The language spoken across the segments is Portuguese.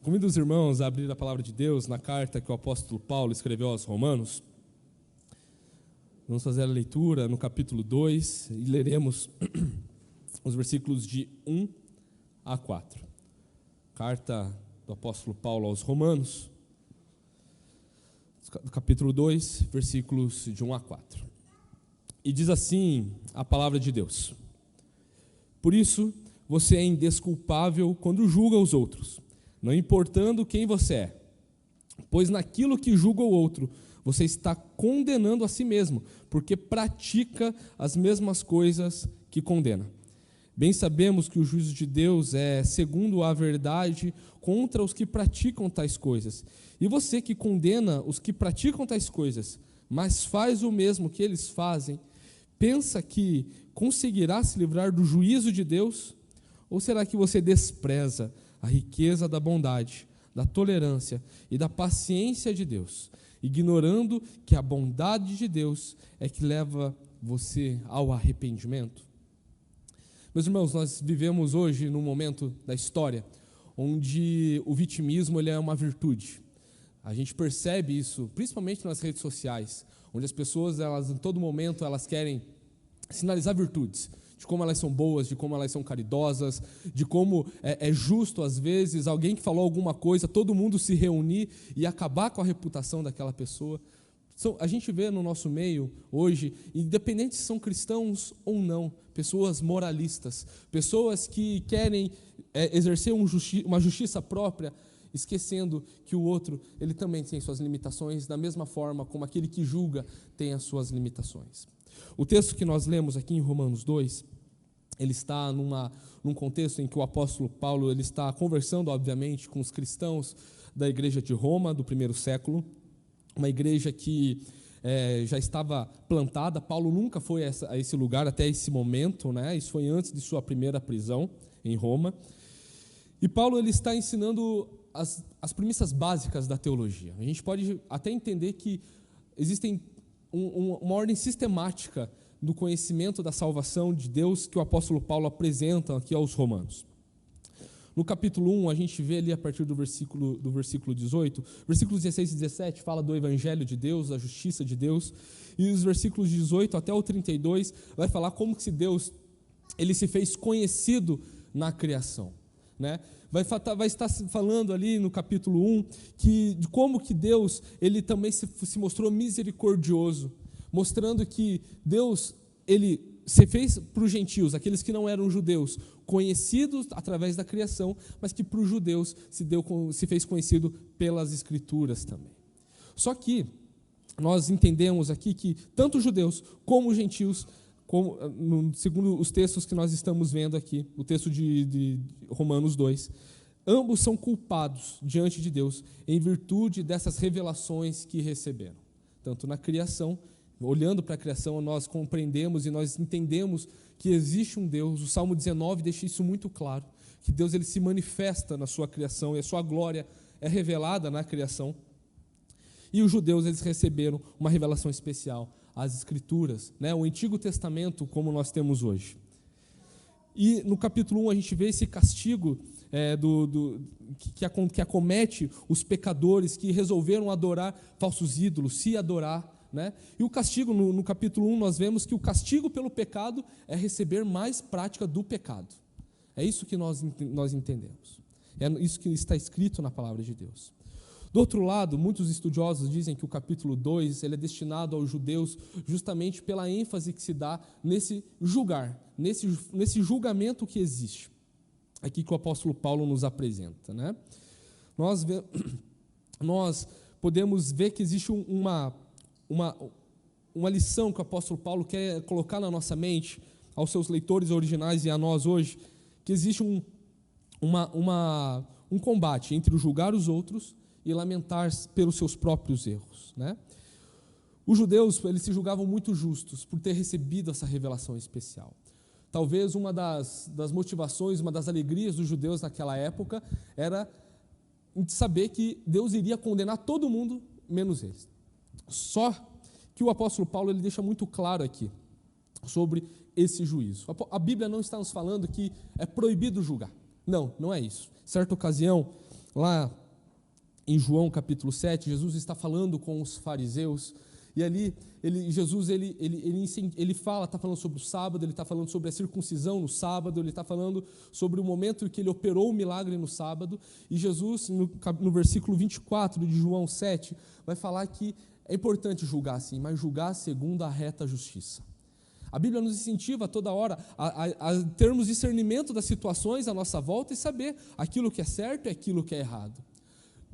Convido os irmãos a abrir a palavra de Deus na carta que o apóstolo Paulo escreveu aos Romanos. Vamos fazer a leitura no capítulo 2 e leremos os versículos de 1 a 4. Carta do apóstolo Paulo aos Romanos, capítulo 2, versículos de 1 a 4. E diz assim a palavra de Deus: Por isso, você é indesculpável quando julga os outros, não importando quem você é, pois naquilo que julga o outro, você está condenando a si mesmo, porque pratica as mesmas coisas que condena. Bem sabemos que o juízo de Deus é segundo a verdade contra os que praticam tais coisas. E você que condena os que praticam tais coisas, mas faz o mesmo que eles fazem, pensa que conseguirá se livrar do juízo de Deus? Ou será que você despreza a riqueza da bondade, da tolerância e da paciência de Deus, ignorando que a bondade de Deus é que leva você ao arrependimento? Meus irmãos, nós vivemos hoje num momento da história onde o vitimismo ele é uma virtude. A gente percebe isso, principalmente nas redes sociais, onde as pessoas, elas, em todo momento, elas querem sinalizar virtudes, de como elas são boas, de como elas são caridosas, de como é justo, às vezes, alguém que falou alguma coisa, todo mundo se reunir e acabar com a reputação daquela pessoa. A gente vê no nosso meio, hoje, independente se são cristãos ou não, pessoas moralistas, pessoas que querem exercer uma justiça própria, esquecendo que o outro, ele também tem suas limitações, da mesma forma como aquele que julga tem as suas limitações. O texto que nós lemos aqui em Romanos 2, ele está num contexto em que o apóstolo Paulo ele está conversando, obviamente, com os cristãos da igreja de Roma, do primeiro século, uma igreja que já estava plantada. Paulo nunca foi a esse lugar até esse momento, né? Isso foi antes de sua primeira prisão em Roma. E Paulo ele está ensinando as premissas básicas da teologia. A gente pode até entender que existem uma ordem sistemática do conhecimento da salvação de Deus que o apóstolo Paulo apresenta aqui aos romanos. No capítulo 1, a gente vê ali a partir do versículo 18, versículos 16 e 17 fala do evangelho de Deus, da justiça de Deus, e os versículos 18 até o 32 vai falar como que Deus ele se fez conhecido na criação, né? Vai estar falando ali no capítulo 1 de como que Deus ele também se mostrou misericordioso, mostrando que Deus ele se fez para os gentios, aqueles que não eram judeus, conhecidos através da criação, mas que para os judeus se fez conhecido pelas escrituras também. Só que nós entendemos aqui que tanto os judeus como os gentios, segundo os textos que nós estamos vendo aqui, o texto de Romanos 2, ambos são culpados diante de Deus em virtude dessas revelações que receberam. Tanto na criação, olhando para a criação, nós compreendemos e nós entendemos que existe um Deus. O Salmo 19 deixa isso muito claro, que Deus ele se manifesta na sua criação e a sua glória é revelada na criação. E os judeus eles receberam uma revelação especial, as Escrituras, né? O Antigo Testamento como nós temos hoje. E no capítulo 1 a gente vê esse castigo que acomete os pecadores que resolveram adorar falsos ídolos, se adorar, né? E o castigo, no capítulo 1 nós vemos que o castigo pelo pecado é receber mais prática do pecado. É isso que nós entendemos. É isso que está escrito na palavra de Deus. Do outro lado, muitos estudiosos dizem que o capítulo 2 ele é destinado aos judeus justamente pela ênfase que se dá nesse julgar, nesse julgamento que existe, aqui que o apóstolo Paulo nos apresenta, né? Nós podemos ver que existe uma lição que o apóstolo Paulo quer colocar na nossa mente, aos seus leitores originais e a nós hoje, que existe um combate entre o julgar os outros e lamentar pelos seus próprios erros, né? Os judeus eles se julgavam muito justos por ter recebido essa revelação especial. Talvez uma das motivações, uma das alegrias dos judeus naquela época era saber que Deus iria condenar todo mundo, menos eles. Só que o apóstolo Paulo ele deixa muito claro aqui sobre esse juízo. A Bíblia não está nos falando que é proibido julgar. Não é isso. Certa ocasião, lá em João capítulo 7, Jesus está falando com os fariseus, e ali Jesus está falando sobre o sábado, ele está falando sobre a circuncisão no sábado, ele está falando sobre o momento em que ele operou o milagre no sábado, e Jesus, no versículo 24 de João 7, vai falar que é importante julgar sim, mas julgar segundo a reta justiça. A Bíblia nos incentiva toda hora a termos discernimento das situações à nossa volta e saber aquilo que é certo e aquilo que é errado.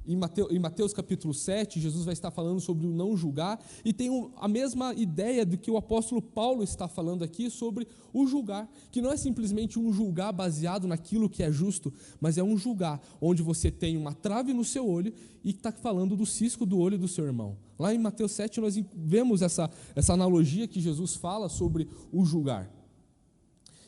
Em Mateus capítulo 7, Jesus vai estar falando sobre o não julgar, e tem a mesma ideia do que o apóstolo Paulo está falando aqui sobre o julgar, que não é simplesmente um julgar baseado naquilo que é justo, mas é um julgar onde você tem uma trave no seu olho e está falando do cisco do olho do seu irmão. Lá em Mateus 7 nós vemos essa analogia que Jesus fala sobre o julgar.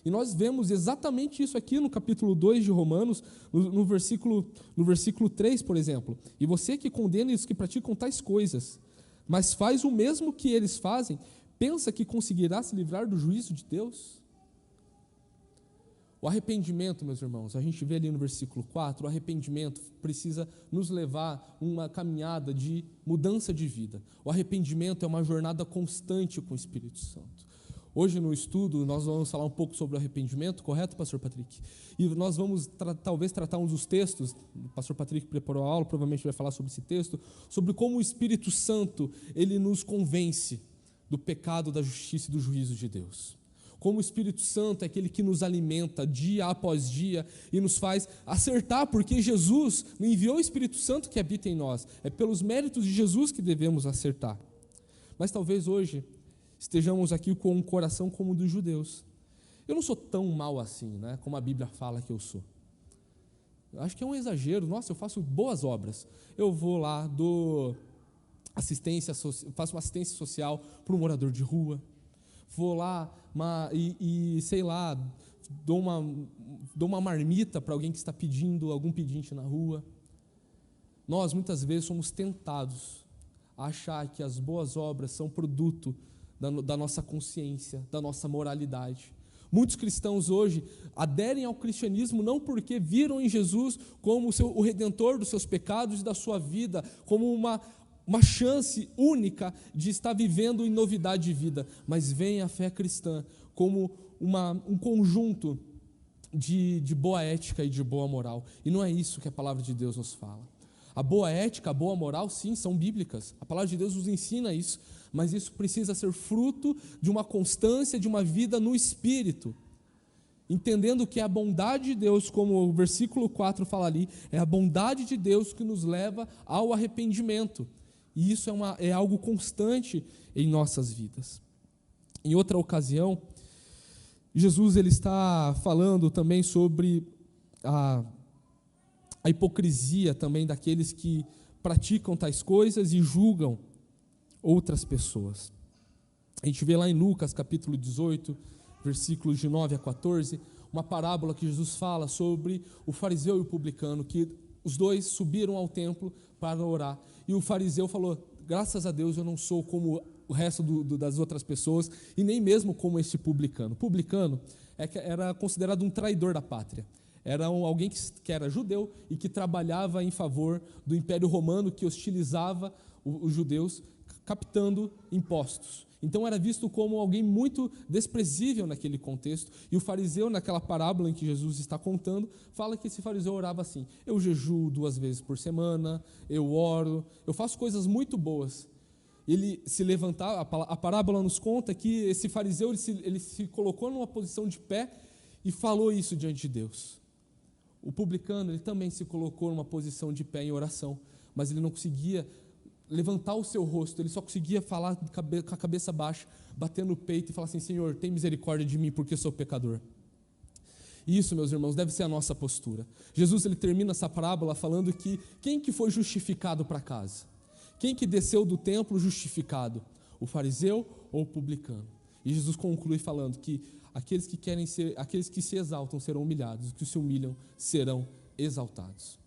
E nós vemos exatamente isso aqui no capítulo 2 de Romanos, no versículo 3, por exemplo. E você que condena os que praticam tais coisas, mas faz o mesmo que eles fazem, pensa que conseguirá se livrar do juízo de Deus? O arrependimento, meus irmãos, a gente vê ali no versículo 4, o arrependimento precisa nos levar a uma caminhada de mudança de vida. O arrependimento é uma jornada constante com o Espírito Santo. Hoje no estudo nós vamos falar um pouco sobre o arrependimento, correto, pastor Patrick? E nós vamos talvez tratar um dos textos, o pastor Patrick preparou a aula, provavelmente vai falar sobre esse texto, sobre como o Espírito Santo, ele nos convence do pecado, da justiça e do juízo de Deus. Como o Espírito Santo é aquele que nos alimenta dia após dia e nos faz acertar, porque Jesus enviou o Espírito Santo que habita em nós. É pelos méritos de Jesus que devemos acertar. Mas talvez hoje estejamos aqui com um coração como o dos judeus. Eu não sou tão mal assim, né, como a Bíblia fala que eu sou. Eu acho que é um exagero. Nossa, eu faço boas obras. Eu vou lá, faço uma assistência social para um morador de rua. Vou lá sei lá, dou uma marmita para alguém que está pedindo, algum pedinte na rua. Nós, muitas vezes, somos tentados a achar que as boas obras são produto da nossa consciência, da nossa moralidade. Muitos cristãos hoje aderem ao cristianismo não porque viram em Jesus como o Redentor dos seus pecados e da sua vida, como uma chance única de estar vivendo em novidade de vida, mas veem a fé cristã como um conjunto de boa ética e de boa moral. E não é isso que a palavra de Deus nos fala. A boa ética, a boa moral, sim, são bíblicas. A palavra de Deus nos ensina isso, mas isso precisa ser fruto de uma constância, de uma vida no Espírito. Entendendo que é a bondade de Deus, como o versículo 4 fala ali, é a bondade de Deus que nos leva ao arrependimento. E isso é algo constante em nossas vidas. Em outra ocasião, Jesus ele está falando também sobre a hipocrisia também daqueles que praticam tais coisas e julgam outras pessoas. A gente vê lá em Lucas capítulo 18, versículos de 9 a 14, uma parábola que Jesus fala sobre o fariseu e o publicano, que os dois subiram ao templo para orar, e o fariseu falou: graças a Deus eu não sou como o resto das outras pessoas, e nem mesmo como este publicano. Publicano era considerado um traidor da pátria. Era alguém que era judeu e que trabalhava em favor do Império Romano, que hostilizava os judeus, captando impostos. Então era visto como alguém muito desprezível naquele contexto. E o fariseu, naquela parábola em que Jesus está contando, fala que esse fariseu orava assim: eu jejuo 2 vezes por semana, eu oro, eu faço coisas muito boas. Ele se levantava, a parábola nos conta que esse fariseu ele se colocou numa posição de pé e falou isso diante de Deus. O publicano ele também se colocou numa posição de pé em oração, mas ele não conseguia levantar o seu rosto, ele só conseguia falar com a cabeça baixa, bater no peito e falar assim: Senhor, tem misericórdia de mim porque eu sou pecador. E isso, meus irmãos, deve ser a nossa postura. Jesus ele termina essa parábola falando que quem que foi justificado para casa? Quem que desceu do templo justificado? O fariseu ou o publicano? E Jesus conclui falando que aqueles que se exaltam serão humilhados, os que se humilham serão exaltados.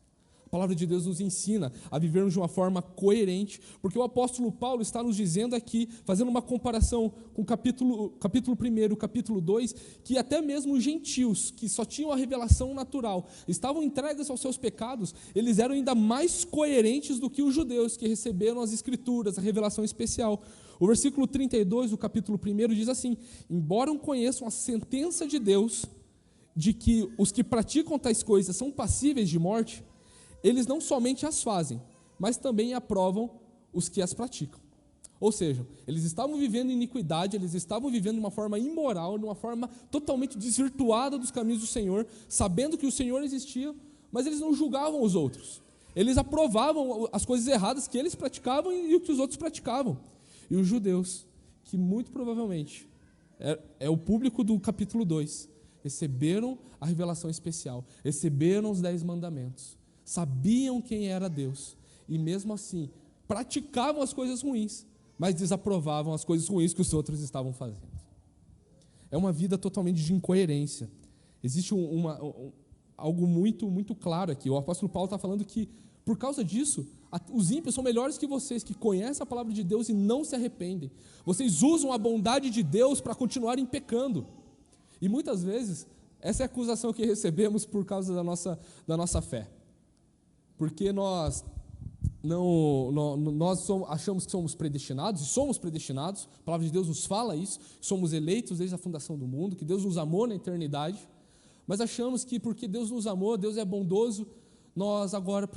A palavra de Deus nos ensina a vivermos de uma forma coerente, porque o apóstolo Paulo está nos dizendo aqui, fazendo uma comparação com o capítulo 1, o capítulo 2, que até mesmo os gentios, que só tinham a revelação natural, estavam entregues aos seus pecados, eles eram ainda mais coerentes do que os judeus, que receberam as escrituras, a revelação especial. O versículo 32 do capítulo 1 diz assim: embora conheçam a sentença de Deus, de que os que praticam tais coisas são passíveis de morte, eles não somente as fazem, mas também aprovam os que as praticam. Ou seja, eles estavam vivendo iniquidade, eles estavam vivendo de uma forma imoral, de uma forma totalmente desvirtuada dos caminhos do Senhor, sabendo que o Senhor existia, mas eles não julgavam os outros. Eles aprovavam as coisas erradas que eles praticavam e o que os outros praticavam. E os judeus, que muito provavelmente é o público do capítulo 2, receberam a revelação especial, receberam os 10 mandamentos, sabiam quem era Deus, e mesmo assim praticavam as coisas ruins, mas desaprovavam as coisas ruins que os outros estavam fazendo. É uma vida totalmente de incoerência. Existe algo muito, muito claro aqui. O apóstolo Paulo está falando que, por causa disso, os ímpios são melhores que vocês, que conhecem a palavra de Deus e não se arrependem. Vocês usam a bondade de Deus para continuarem pecando. E muitas vezes, essa é a acusação que recebemos por causa da nossa fé. Porque nós achamos que somos predestinados, e somos predestinados, a palavra de Deus nos fala isso, somos eleitos desde a fundação do mundo, que Deus nos amou na eternidade, mas achamos que porque Deus nos amou, Deus é bondoso, nós agora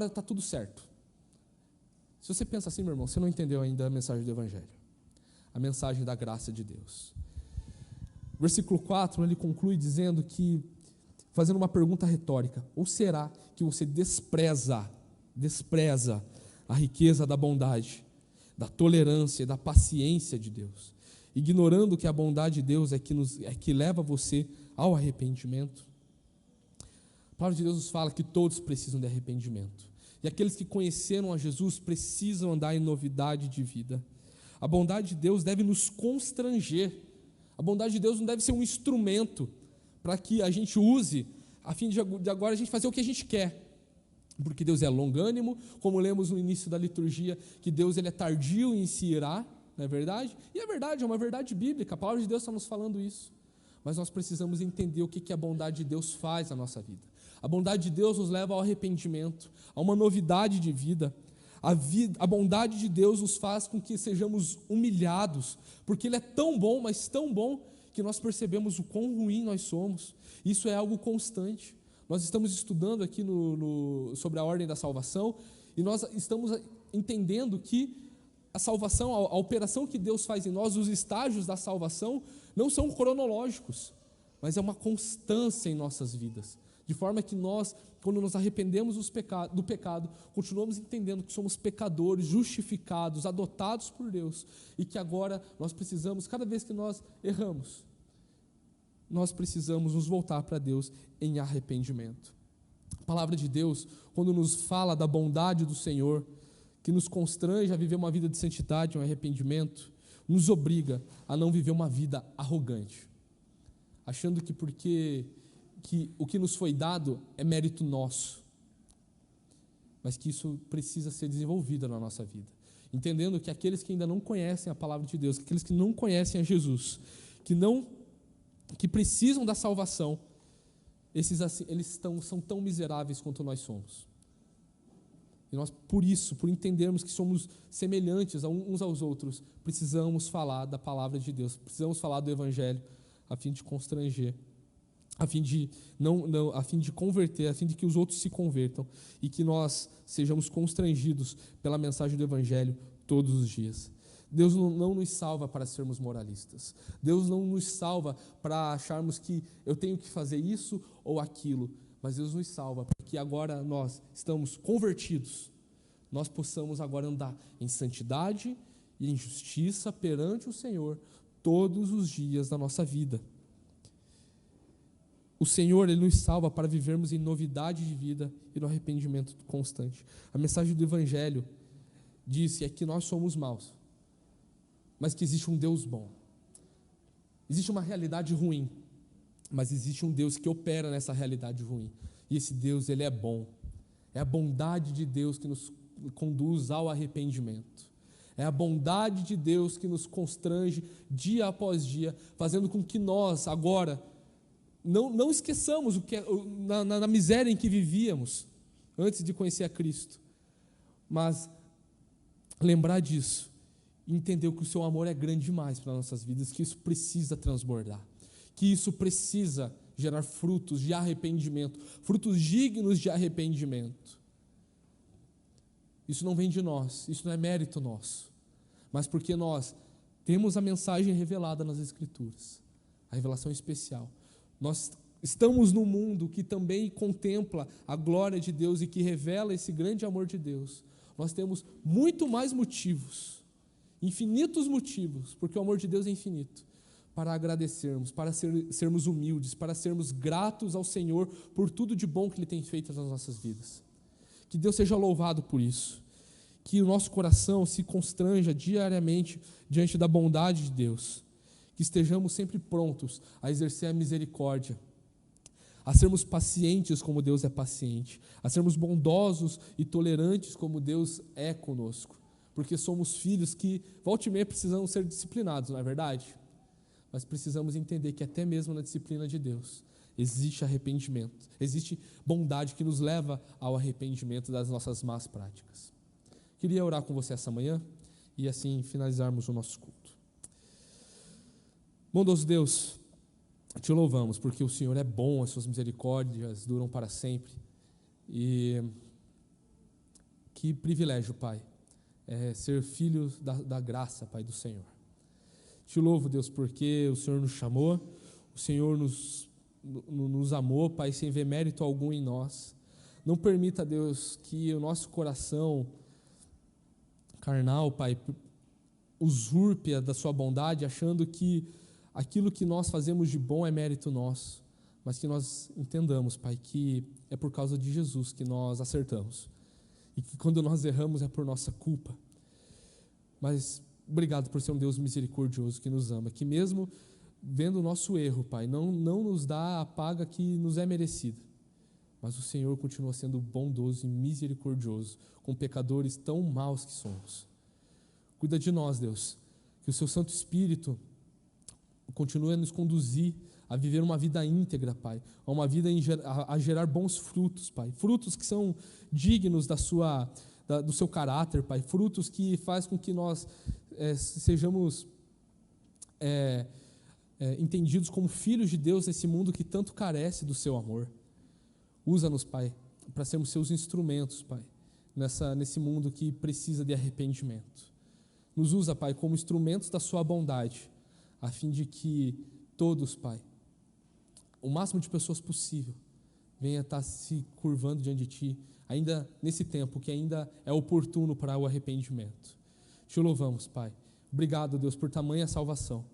está tudo certo. Se você pensa assim, meu irmão, você não entendeu ainda a mensagem do Evangelho, a mensagem da graça de Deus. Versículo 4, ele conclui dizendo que, fazendo uma pergunta retórica: ou será que você despreza a riqueza da bondade, da tolerância e da paciência de Deus, ignorando que a bondade de Deus é que leva você ao arrependimento? A palavra de Deus nos fala que todos precisam de arrependimento, e aqueles que conheceram a Jesus precisam andar em novidade de vida. A bondade de Deus deve nos constranger. A bondade de Deus não deve ser um instrumento para que a gente use a fim de agora a gente fazer o que a gente quer, porque Deus é longânimo, como lemos no início da liturgia, que Deus ele é tardio em se irar, não é verdade? E é verdade, é uma verdade bíblica, a palavra de Deus está nos falando isso, mas nós precisamos entender o que a bondade de Deus faz na nossa vida. A bondade de Deus nos leva ao arrependimento, a uma novidade de vida. A bondade de Deus nos faz com que sejamos humilhados, porque Ele é tão bom, mas tão bom, que nós percebemos o quão ruim nós somos. Isso é algo constante. Nós estamos estudando aqui sobre a ordem da salvação, e nós estamos entendendo que a salvação, a operação que Deus faz em nós, os estágios da salvação, não são cronológicos, mas é uma constância em nossas vidas. De forma que nós, quando nos arrependemos do pecado, continuamos entendendo que somos pecadores, justificados, adotados por Deus, e que agora nós precisamos, cada vez que nós erramos, nós precisamos nos voltar para Deus em arrependimento. A palavra de Deus, quando nos fala da bondade do Senhor, que nos constrange a viver uma vida de santidade, um arrependimento, nos obriga a não viver uma vida arrogante, achando que porque o que nos foi dado é mérito nosso, mas que isso precisa ser desenvolvido na nossa vida, entendendo que aqueles que ainda não conhecem a palavra de Deus, aqueles que não conhecem a Jesus, que precisam da salvação, esses assim, são tão miseráveis quanto nós somos. E nós, por entendermos que somos semelhantes uns aos outros, precisamos falar da palavra de Deus, precisamos falar do Evangelho, a fim de constranger, a fim de converter, a fim de que os outros se convertam, e que nós sejamos constrangidos pela mensagem do Evangelho todos os dias. Deus não nos salva para sermos moralistas. Deus não nos salva para acharmos que eu tenho que fazer isso ou aquilo, mas Deus nos salva para que agora nós estamos convertidos, nós possamos agora andar em santidade e em justiça perante o Senhor todos os dias da nossa vida. O Senhor, Ele nos salva para vivermos em novidade de vida e no arrependimento constante. A mensagem do Evangelho diz que nós somos maus, mas que existe um Deus bom. Existe uma realidade ruim, mas existe um Deus que opera nessa realidade ruim. E esse Deus, Ele é bom. É a bondade de Deus que nos conduz ao arrependimento. É a bondade de Deus que nos constrange dia após dia, fazendo com que nós agora não esqueçamos o que na miséria em que vivíamos antes de conhecer a Cristo, mas lembrar disso e entender que o seu amor é grande demais para nossas vidas, que isso precisa transbordar, que isso precisa gerar frutos de arrependimento, frutos dignos de arrependimento. Isso não vem de nós, isso não é mérito nosso, mas porque nós temos a mensagem revelada nas Escrituras, a revelação especial. Nós estamos num mundo que também contempla a glória de Deus e que revela esse grande amor de Deus. Nós temos muito mais motivos, infinitos motivos, porque o amor de Deus é infinito, para agradecermos, para sermos humildes, para sermos gratos ao Senhor por tudo de bom que Ele tem feito nas nossas vidas. Que Deus seja louvado por isso, que o nosso coração se constranja diariamente diante da bondade de Deus, que estejamos sempre prontos a exercer a misericórdia, a sermos pacientes como Deus é paciente, a sermos bondosos e tolerantes como Deus é conosco, porque somos filhos que, volta e meia, precisamos ser disciplinados, não é verdade? Mas precisamos entender que até mesmo na disciplina de Deus existe arrependimento, existe bondade que nos leva ao arrependimento das nossas más práticas. Queria orar com você essa manhã e assim finalizarmos o nosso culto. Bondoso Deus, te louvamos porque o Senhor é bom, as suas misericórdias duram para sempre. E que privilégio, Pai, ser filho da graça, Pai, do Senhor. Te louvo, Deus, porque o Senhor nos chamou, o Senhor nos amou, Pai, sem ver mérito algum em nós. Não permita, Deus, que o nosso coração carnal, Pai, usurpe da sua bondade, achando que aquilo que nós fazemos de bom é mérito nosso, mas que nós entendamos, Pai, que é por causa de Jesus que nós acertamos, e que quando nós erramos é por nossa culpa. Mas obrigado por ser um Deus misericordioso que nos ama, que mesmo vendo o nosso erro, Pai, não nos dá a paga que nos é merecida, mas o Senhor continua sendo bondoso e misericordioso com pecadores tão maus que somos. Cuida de nós, Deus, que o Seu Santo Espírito continue a nos conduzir a viver uma vida íntegra, Pai, a uma vida a gerar bons frutos, Pai, frutos que são dignos do Seu caráter, Pai, frutos que faz com que nós sejamos entendidos como filhos de Deus nesse mundo que tanto carece do Seu amor. Usa-nos, Pai, para sermos Seus instrumentos, Pai, nesse mundo que precisa de arrependimento. Nos usa, Pai, como instrumentos da Sua bondade, a fim de que todos, Pai, o máximo de pessoas possível, venha estar se curvando diante de Ti, ainda nesse tempo que ainda é oportuno para o arrependimento. Te louvamos, Pai. Obrigado, Deus, por tamanha salvação.